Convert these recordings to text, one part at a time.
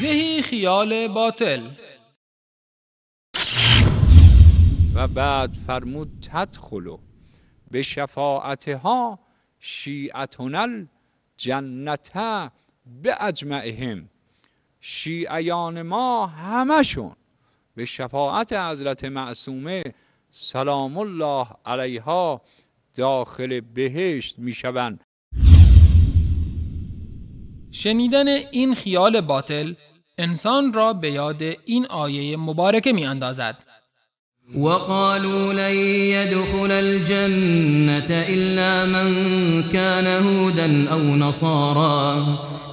زهی خیال باطل. و بعد فرمود تدخلوا به شفاعتها شیعتنا الجنت به اجمعهم. شیعیان ما همشون به شفاعت حضرت معصومه سلام الله علیها داخل بهشت میشوند. شنیدن این خیال باطل انسان را به یاد این آیه مبارکه می اندازد. وقالوا لن يدخل الجنة إلا من كان هودا أو نصارى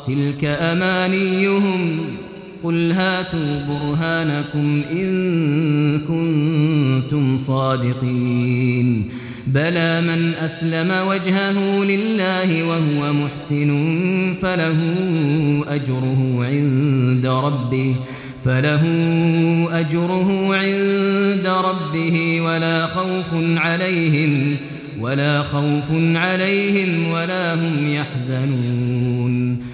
تلك أمانيهم قل هاتوا برهانكم إن كنتم صادقين بلى من أسلم وجهه لله وهو محسن فله أجره عند ربه ولا خوف عليهم ولا هم يحزنون.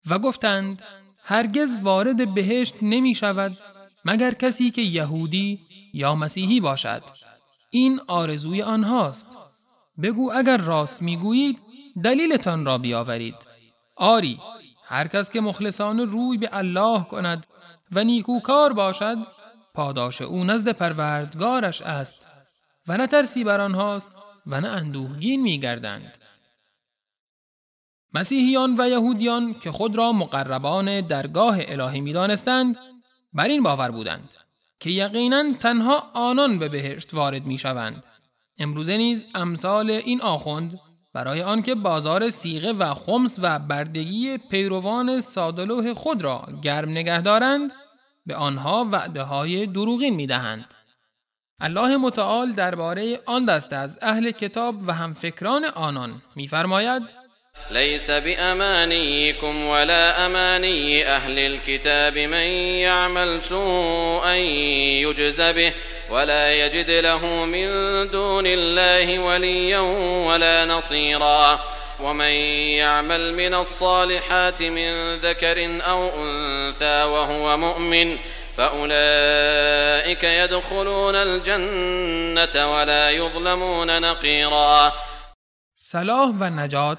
و گفتند هرگز وارد بهشت نمی شود مگر کسی که یهودی یا مسیحی باشد. این آرزوی آنهاست. بگو اگر راست میگویید دلیلتان را بیاورید. آری، هر کس که مخلصانه روی به الله کند و نیکوکار باشد پاداش او نزد پروردگارش است و نه ترسی بر آنهاست و نه اندوهگین می‌گردند. مسیحیان و یهودیان که خود را مقربان درگاه الهی می‌دانستند بر این باور بودند که یقیناً تنها آنان به بهشت وارد می‌شوند. امروزه نیز امثال این آخوند برای آنکه بازار صیغه و خمس و بردگی پیروان ساده‌لوح خود را گرم نگه دارند به آنها وعده‌های دروغین می‌دهند. الله متعال درباره آن دسته از اهل کتاب و همفکران آنان می‌فرماید: ليس بأمانيكم ولا أماني أهل الكتاب من يعمل سوءا يجز به ولا يجد له من دون الله وليا ولا نصيرا ومن يعمل من الصالحات من ذكر أو أنثى وهو مؤمن فأولئك يدخلون الجنة ولا يظلمون نقيرا. صلاح و نجات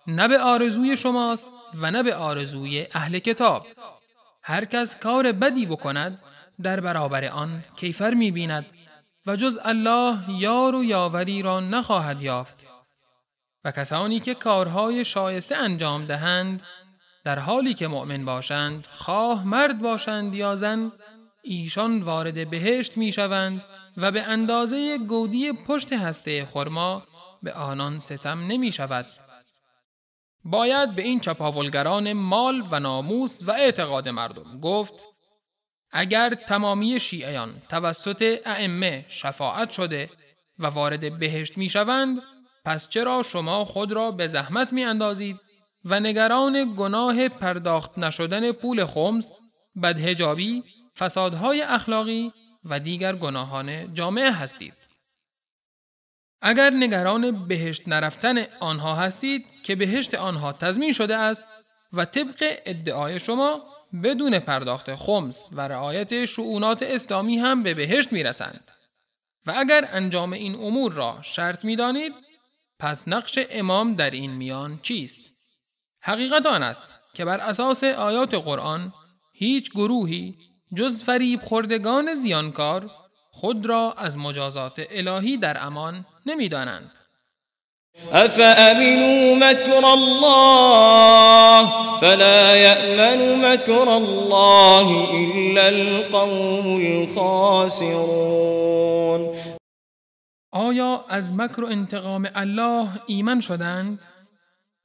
نه به آرزوی شماست و نه به آرزوی اهل کتاب. هر کس کار بدی بکند در برابر آن کیفر می‌بیند و جز الله یار و یاوری را نخواهد یافت. و کسانی که کارهای شایسته انجام دهند در حالی که مؤمن باشند، خواه مرد باشند یا زن، ایشان وارد بهشت می‌شوند و به اندازه گودی پشت هسته خرما به آنان ستم نمی‌شود. باید به این چپاولگران مال و ناموس و اعتقاد مردم گفت: اگر تمامی شیعیان توسط ائمه شفاعت شده و وارد بهشت می شوند، پس چرا شما خود را به زحمت می اندازید و نگران گناه پرداخت نشدن پول خمس، بدحجابی، فسادهای اخلاقی و دیگر گناهان جامعه هستید؟ اگر نگران بهشت نرفتن آنها هستید که بهشت آنها تضمین شده است و طبق ادعای شما بدون پرداخت خمس و رعایت شؤونات اسلامی هم به بهشت میرسند و اگر انجام این امور را شرط میدانید، پس نقش امام در این میان چیست؟ حقیقت آن است که بر اساس آیات قرآن هیچ گروهی جز فریب خوردگان زیانکار خود را از مجازات الهی در امان نمی‌دانند. افامنوا مکر الله فلا یأمن مکر الله الا القوم الخاسرون. آیا از مکر و انتقام الله ایمن شدند؟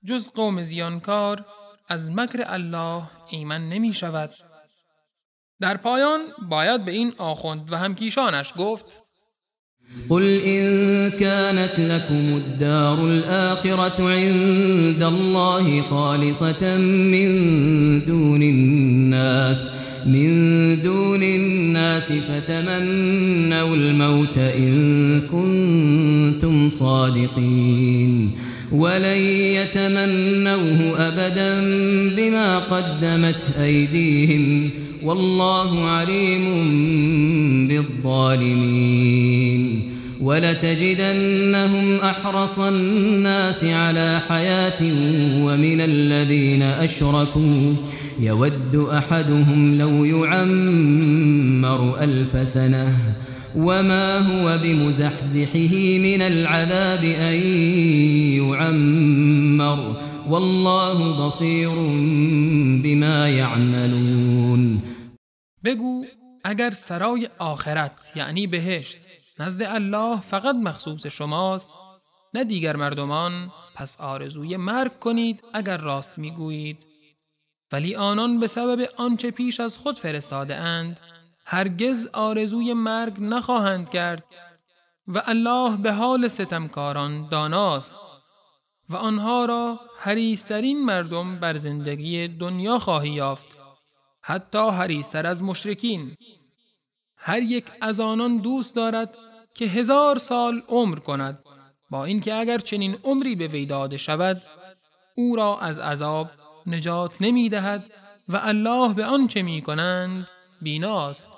جز قوم زیانکار از مکر الله ایمن نمی شود. در پایان باید به این آخوند و همکیشانش گفت: قل إن كانت لكم الدار الآخرة عند الله خالصة من دون الناس فتمنوا الموت إن كنتم صادقين ولن يتمنوه أبدا بما بما قدمت أيديهم والله عليم بالظالمين ولتجدنهم أحرص الناس على حياة ومن الذين أشركوا يود أحدهم لو يعمر 1000 سنة وما هو بمزحزحه من العذاب أن يعمر والله بصير بما يعملون. بگو اگر سرای آخرت یعنی بهشت نزد الله فقط مخصوص شماست نه دیگر مردمان، پس آرزوی مرگ کنید اگر راست میگویید. ولی آنان به سبب آنچه پیش از خود فرستاده اند هرگز آرزوی مرگ نخواهند کرد و الله به حال ستمکاران داناست و آنها را حریص‌ترین مردم بر زندگی دنیا خواهی یافت، حتی حریص‌تر از مشرکین. هر یک از آنان دوست دارد که 1000 سال عمر کند، با اینکه اگر چنین عمری به وی داده شود او را از عذاب نجات نمی دهد و الله به آنچه می کنند بیناست.